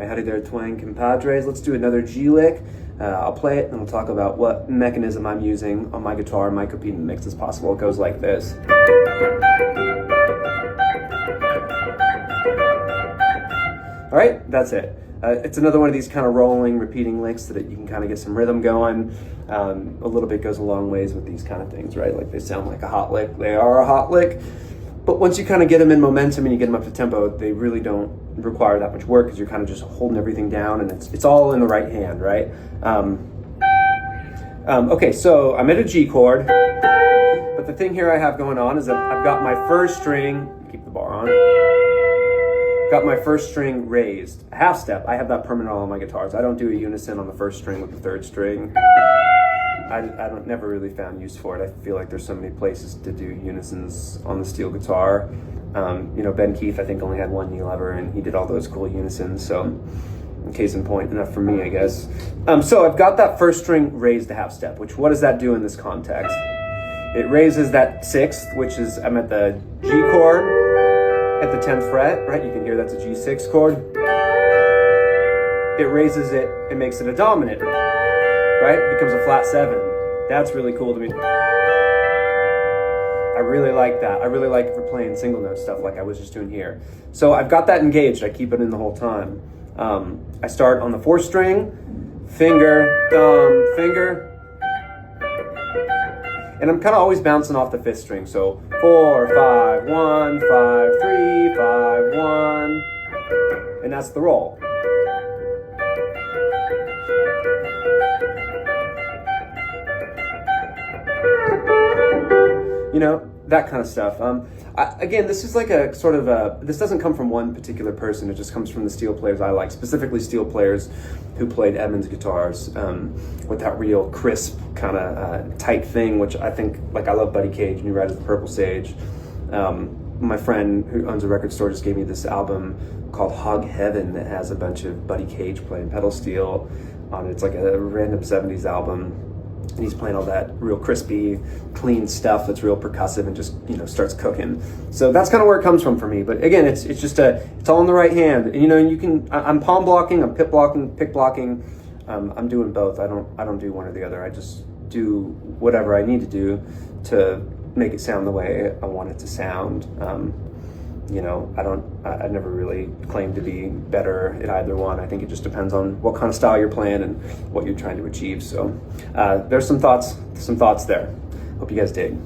Hey, howdy there, twang compadres. Let's do another G lick. I'll play it and we'll talk about what mechanism I'm using on my guitar and my Copina mix as possible. It goes like this. All right, that's it. It's another one of these kind of rolling, repeating licks so that you can kind of get some rhythm going. A little bit goes a long ways with these kind of things, right? Like they sound like a hot lick. They are a hot lick. But once you kind of get them in momentum and you get them up to tempo, they really don't require that much work because you're kind of just holding everything down and it's all in the right hand, right? Okay, so I'm at a G chord, but the thing here I have going on is that I've got my first string, keep the bar on, got my first string raised, a half step. I have that permanent on my guitars. I don't do a unison on the first string with the third string. I never really found use for it. I feel like there's so many places to do unisons on the steel guitar. Ben Keith, I think, only had one knee lever, and he did all those cool unisons. So, case in point, enough for me, I guess. So I've got that first string raised a half step. Which, what does that do in this context? It raises that sixth, which is I'm at the G chord at the 10th fret, right? You can hear that's a G6 chord. It raises it, it makes it a dominant. Right? It becomes a flat 7. That's really cool to me. I really like that. I really like it for playing single note stuff like I was just doing here. So I've got that engaged. I keep it in the whole time. I start on the 4th string, finger, thumb, finger. And I'm kind of always bouncing off the 5th string. So 4, 5, 1, 5, 3, 5, 1. And that's the roll. That kind of stuff. Again, this is like a sort of this doesn't come from one particular person. It just comes from the steel players I like, specifically steel players who played Edmunds guitars with that real crisp kind of tight thing, which I think, like I love Buddy Cage, New Riders of the Purple Sage. My friend who owns a record store just gave me this album called Hog Heaven that has a bunch of Buddy Cage playing pedal steel on it. It's like a random 70s album. And he's playing all that real crispy, clean stuff that's real percussive and just, starts cooking. So that's kind of where it comes from for me. But again, it's just it's all in the right hand. And you can, I'm palm blocking, I'm pip blocking, pick blocking. I'm doing both. I don't do one or the other. I just do whatever I need to do to make it sound the way I want it to sound. I never really claim to be better at either one. I think it just depends on what kind of style you're playing and what you're trying to achieve. So there's some thoughts there. Hope you guys dig.